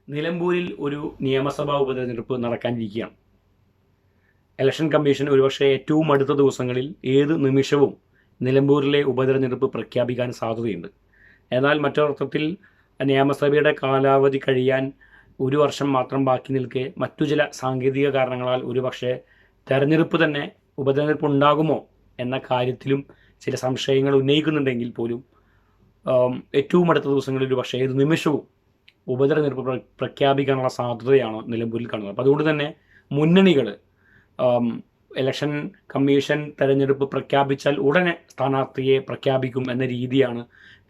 നിലമ്പൂരിൽ ഒരു നിയമസഭാ ഉപതെരഞ്ഞെടുപ്പ് നടക്കാനിരിക്കുകയാണ്. ഇലക്ഷൻ കമ്മീഷൻ ഒരുപക്ഷെ ഏറ്റവും അടുത്ത ദിവസങ്ങളിൽ ഏത് നിമിഷവും നിലമ്പൂരിലെ ഉപതെരഞ്ഞെടുപ്പ് പ്രഖ്യാപിക്കാൻ സാധ്യതയുണ്ട്. എന്നാൽ മറ്റൊരർത്ഥത്തിൽ നിയമസഭയുടെ കാലാവധി കഴിയാൻ ഒരു വർഷം മാത്രം ബാക്കി നിൽക്കെ മറ്റു ചില സാങ്കേതിക കാരണങ്ങളാൽ ഒരുപക്ഷെ തെരഞ്ഞെടുപ്പ് തന്നെ ഉപതെരഞ്ഞെടുപ്പ് ഉണ്ടാകുമോ എന്ന കാര്യത്തിലും ചില സംശയങ്ങൾ ഉന്നയിക്കുന്നുണ്ടെങ്കിൽ പോലും ഏറ്റവും അടുത്ത ദിവസങ്ങളിൽ ഒരുപക്ഷെ ഏത് നിമിഷവും ഉപതെരഞ്ഞെടുപ്പ് പ്രഖ്യാപിക്കാനുള്ള സാധ്യതയാണ് നിലമ്പൂരിൽ കാണുന്നത്. അപ്പോൾ അതുകൊണ്ട് തന്നെ മുന്നണികൾ ഇലക്ഷൻ കമ്മീഷൻ തെരഞ്ഞെടുപ്പ് പ്രഖ്യാപിച്ചാൽ ഉടനെ സ്ഥാനാർത്ഥിയെ പ്രഖ്യാപിക്കും എന്ന രീതിയാണ്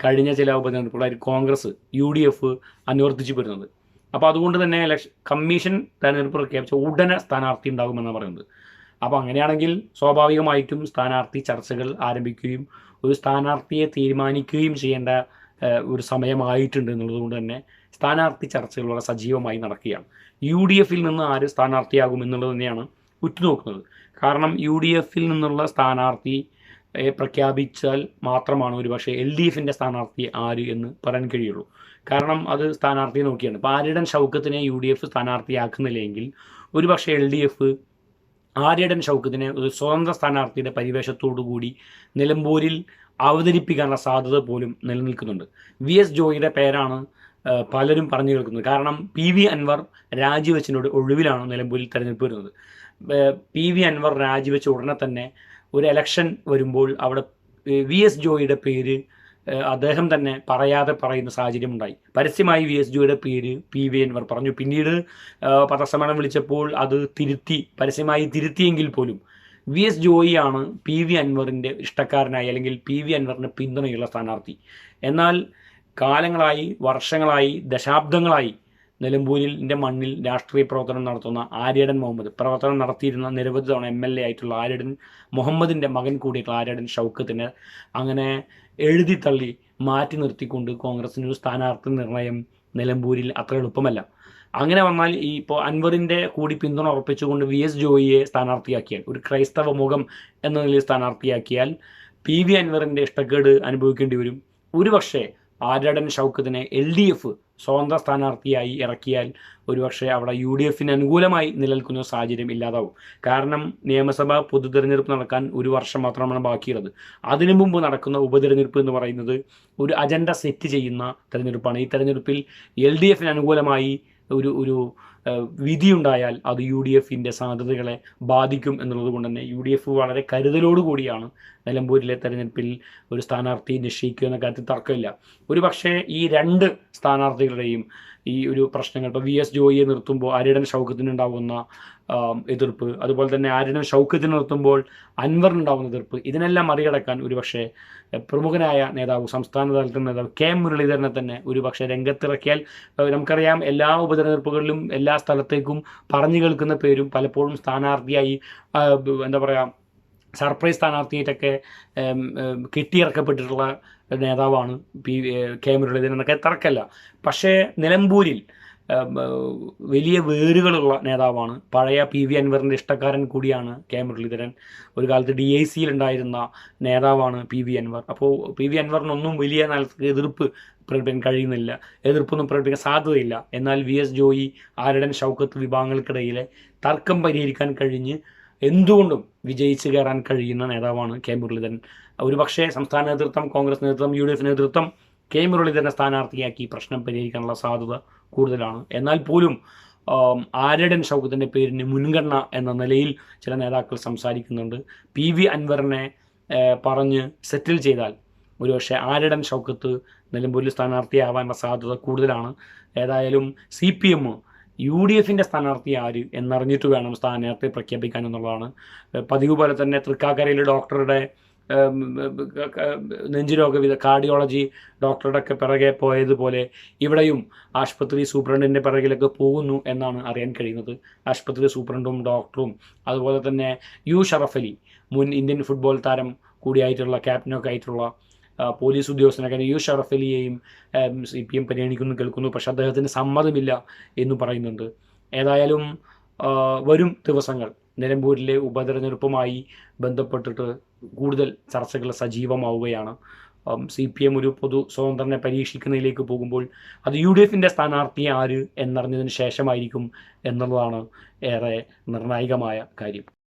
കഴിഞ്ഞ ചില ഉപതെരഞ്ഞെടുപ്പുകളായി കോൺഗ്രസ് UDF അനുവർത്തിച്ചു വരുന്നത്. അപ്പോൾ അതുകൊണ്ട് തന്നെ കമ്മീഷൻ തെരഞ്ഞെടുപ്പ് പ്രഖ്യാപിച്ച ഉടനെ സ്ഥാനാർത്ഥി ഉണ്ടാകുമെന്നാണ് പറയുന്നത്. അപ്പോൾ അങ്ങനെയാണെങ്കിൽ സ്വാഭാവികമായിട്ടും സ്ഥാനാർത്ഥി ചർച്ചകൾ ആരംഭിക്കുകയും ഒരു സ്ഥാനാർത്ഥിയെ തീരുമാനിക്കുകയും ചെയ്യേണ്ട ഒരു സമയമായിട്ടുണ്ട് എന്നുള്ളതുകൊണ്ട് തന്നെ സ്ഥാനാർത്ഥി ചർച്ചകൾ വളരെ സജീവമായി നടക്കുകയാണ്. UDF നിന്ന് ആര് സ്ഥാനാർത്ഥിയാകും എന്നുള്ളത് തന്നെയാണ് ഉറ്റുനോക്കുന്നത്. കാരണം UDF നിന്നുള്ള സ്ഥാനാർത്ഥി പ്രഖ്യാപിച്ചാൽ മാത്രമാണ് ഒരുപക്ഷെ LDF സ്ഥാനാർത്ഥി ആര് എന്ന് പറയാൻ കഴിയുള്ളൂ. കാരണം അത് സ്ഥാനാർത്ഥിയെ നോക്കിയാണ്. ഇപ്പോൾ ആര്യടൻ ഷൗക്കത്തിനെ UDF സ്ഥാനാർത്ഥിയാക്കുന്നില്ലെങ്കിൽ ഒരുപക്ഷെ LDF ആര്യടൻ ഷൗക്കത്തിനെ ഒരു സ്വതന്ത്ര സ്ഥാനാർത്ഥിയുടെ പരിവേഷത്തോടു കൂടി നിലമ്പൂരിൽ അവതരിപ്പിക്കാനുള്ള സാധ്യത പോലും നിലനിൽക്കുന്നുണ്ട്. VS ജോയിയുടെ പേരാണ് പലരും പറഞ്ഞു കേൾക്കുന്നത്. കാരണം PV അൻവർ രാജിവെച്ചതിനോട് ഒഴിവിലാണ് നിലമ്പൂരിൽ തെരഞ്ഞെടുപ്പ് വരുന്നത്. PV അൻവർ രാജിവെച്ച ഉടനെ തന്നെ ഒരു ഇലക്ഷൻ വരുമ്പോൾ അവിടെ VS ജോയിയുടെ പേര് അദ്ദേഹം തന്നെ പറയാതെ പറയുന്ന സാഹചര്യം ഉണ്ടായി. പരസ്യമായി VS ജോയിയുടെ പേര് PV അൻവർ പറഞ്ഞു. പിന്നീട് പത്രസമ്മേളനം വിളിച്ചപ്പോൾ അത് പരസ്യമായി തിരുത്തിയെങ്കിൽ പോലും VS ജോയിയാണ് PV അൻവറിൻ്റെ ഇഷ്ടക്കാരനായി അല്ലെങ്കിൽ PV അൻവറിൻ്റെ പിന്തുണയുള്ള സ്ഥാനാർത്ഥി. എന്നാൽ കാലങ്ങളായി, വർഷങ്ങളായി, ദശാബ്ദങ്ങളായി നിലമ്പൂരിൻ്റെ മണ്ണിൽ രാഷ്ട്രീയ പ്രവർത്തനം നടത്തുന്ന ആര്യടൻ മുഹമ്മദ്, പ്രവർത്തനം നടത്തിയിരുന്ന നിരവധി തവണ MLA ആയിട്ടുള്ള ആര്യടൻ മുഹമ്മദിൻ്റെ മകൻ കൂടിയിട്ടുള്ള ആര്യടൻ ഷൗക്കത്തിനെ അങ്ങനെ എഴുതിത്തള്ളി മാറ്റി നിർത്തിക്കൊണ്ട് കോൺഗ്രസിന് ഒരു സ്ഥാനാർത്ഥി നിർണയം നിലമ്പൂരിൽ അത്ര എളുപ്പമല്ല. അങ്ങനെ വന്നാൽ ഇപ്പോൾ അൻവറിൻ്റെ കൂടി പിന്തുണ ഉറപ്പിച്ചുകൊണ്ട് VS ജോയിയെ സ്ഥാനാർത്ഥിയാക്കിയാൽ, ഒരു ക്രൈസ്തവ മുഖം എന്ന നിലയിൽ സ്ഥാനാർത്ഥിയാക്കിയാൽ PV അൻവറിൻ്റെ ഇഷ്ടക്കേട് അനുഭവിക്കേണ്ടി വരും. ഒരുപക്ഷെ ആര്യടൻ ഷൗക്കത്തിനെ LDF സ്വതന്ത്ര സ്ഥാനാർത്ഥിയായി ഇറക്കിയാൽ ഒരുപക്ഷെ അവിടെ UDF അനുകൂലമായി നിലനിൽക്കുന്ന സാഹചര്യം ഇല്ലാതാവും. കാരണം നിയമസഭാ പൊതു തെരഞ്ഞെടുപ്പ് നടക്കാൻ ഒരു വർഷം മാത്രമാണ് ബാക്കിയുള്ളത്. അതിനു മുമ്പ് നടക്കുന്ന ഉപതെരഞ്ഞെടുപ്പ് എന്ന് പറയുന്നത് ഒരു അജണ്ട സെറ്റ് ചെയ്യുന്ന തെരഞ്ഞെടുപ്പാണ്. ഈ തെരഞ്ഞെടുപ്പിൽ LDF അനുകൂലമായി ഒരു വിധിയുണ്ടായാൽ അത് UDF സാധ്യതകളെ ബാധിക്കും എന്നുള്ളത് കൊണ്ട് തന്നെ UDF വളരെ കരുതലോടുകൂടിയാണ് നിലമ്പൂരിലെ തെരഞ്ഞെടുപ്പിൽ ഒരു സ്ഥാനാർത്ഥി നിശ്ചയിക്കുക എന്ന കാര്യത്തിൽ തർക്കമില്ല. ഒരു പക്ഷേ ഈ രണ്ട് സ്ഥാനാർത്ഥികളുടെയും ഈ ഒരു പ്രശ്നങ്ങൾ, ഇപ്പോൾ VS ജോയിയെ നിർത്തുമ്പോൾ ആര്യടൻ ഷൗക്കത്തിനുണ്ടാകുന്ന എതിർപ്പ്, അതുപോലെ തന്നെ ആര്യടൻ ഷൗക്കത്തിന് നിർത്തുമ്പോൾ അൻവറിനുണ്ടാകുന്ന എതിർപ്പ്, ഇതിനെല്ലാം മറികടക്കാൻ ഒരുപക്ഷെ പ്രമുഖനായ നേതാവ്, സംസ്ഥാന തലത്തിൽ നേതാവ് മുരളീധരനെ തന്നെ ഒരുപക്ഷെ രംഗത്തിറക്കിയാൽ, നമുക്കറിയാം എല്ലാ ഉപതെരഞ്ഞെടുപ്പുകളിലും എല്ലാ സ്ഥലത്തേക്കും പറഞ്ഞു കേൾക്കുന്ന പേരും പലപ്പോഴും സ്ഥാനാർത്ഥിയായി എന്താ പറയുക സർപ്രൈസ് സ്ഥാനാർത്ഥിയായിട്ടൊക്കെ കെട്ടിയിറക്കപ്പെട്ടിട്ടുള്ള നേതാവാണ് മുരളീധരൻ എന്നൊക്കെ തർക്കമല്ല. പക്ഷേ നിലമ്പൂരിൽ വലിയ വേരുകളുള്ള നേതാവാണ്. പഴയ PV അൻവറിൻ്റെ ഇഷ്ടക്കാരൻ കൂടിയാണ് മുരളീധരൻ. ഒരു കാലത്ത് DIC ഉണ്ടായിരുന്ന നേതാവാണ് PV അൻവർ. അപ്പോൾ PV അൻവറിനൊന്നും വലിയ എതിർപ്പ് പ്രകടിപ്പിക്കാൻ കഴിയുന്നില്ല, എതിർപ്പൊന്നും പ്രകടിപ്പിക്കാൻ സാധ്യതയില്ല. എന്നാൽ VS ജോയി, ആര്യടൻ ഷൗക്കത്ത് വിഭാഗങ്ങൾക്കിടയിലെ തർക്കം പരിഹരിക്കാൻ കഴിഞ്ഞ് എന്തുകൊണ്ടും വിജയിച്ച് കയറാൻ കഴിയുന്ന നേതാവാണ് മുരളീധരൻ. ഒരുപക്ഷെ സംസ്ഥാന നേതൃത്വം, കോൺഗ്രസ് നേതൃത്വം, UDF നേതൃത്വം മുരളീധരനെ സ്ഥാനാർത്ഥിയാക്കി പ്രശ്നം പരിഹരിക്കാനുള്ള സാധ്യത കൂടുതലാണ്. എന്നാൽ പോലും ആര്യടൻ ഷൗക്കത്തിൻ്റെ പേരിന് മുൻഗണന എന്ന നിലയിൽ ചില നേതാക്കൾ സംസാരിക്കുന്നുണ്ട്. PV അൻവറിനെ പറഞ്ഞ് സെറ്റിൽ ചെയ്താൽ ഒരുപക്ഷെ ആര്യടൻ ഷൗക്കത്ത് നിലമ്പൂരിൽ സ്ഥാനാർത്ഥിയാവാനുള്ള സാധ്യത കൂടുതലാണ്. ഏതായാലും CPM UDF സ്ഥാനാർത്ഥി ആര് എന്നറിഞ്ഞിട്ട് വേണം സ്ഥാനാർത്ഥി പ്രഖ്യാപിക്കാൻ എന്നുള്ളതാണ്. പതിവ് പോലെ തന്നെ തൃക്കാക്കരയിലെ ഡോക്ടറുടെ നെഞ്ചുരോഗ കാർഡിയോളജി ഡോക്ടറുടെ ഒക്കെ പിറകെ പോയതുപോലെ ഇവിടെയും ആശുപത്രി സൂപ്രണ്ടിൻ്റെ പിറകിലൊക്കെ പോകുന്നു എന്നാണ് അറിയാൻ കഴിയുന്നത്. ആശുപത്രി സൂപ്രണ്ടും ഡോക്ടറും അതുപോലെ തന്നെ ഷറഫ് അലി, മുൻ ഇന്ത്യൻ ഫുട്ബോൾ താരം കൂടിയായിട്ടുള്ള ക്യാപ്റ്റനൊക്കെ ആയിട്ടുള്ള പോലീസ് ഉദ്യോഗസ്ഥനൊക്കെ ഷറഫ് അലിയെയും CPM പരിഗണിക്കുന്നു കേൾക്കുന്നു. പക്ഷെ അദ്ദേഹത്തിന് സമ്മതമില്ല എന്ന് പറയുന്നുണ്ട്. ഏതായാലും വരും ദിവസങ്ങൾ നിലമ്പൂരിലെ ഉപതെരഞ്ഞെടുപ്പുമായി ബന്ധപ്പെട്ടിട്ട് കൂടുതൽ ചർച്ചകൾ സജീവമാവുകയാണ്. CPM ഒരു പൊതു സ്വതന്ത്രനെ പരീക്ഷിക്കുന്നതിലേക്ക് പോകുമ്പോൾ അത് UDF-ൻ്റെ സ്ഥാനാർത്ഥി ആര് എന്നറിഞ്ഞതിന് ശേഷമായിരിക്കും എന്നുള്ളതാണ് ഏറെ നിർണായകമായ കാര്യം.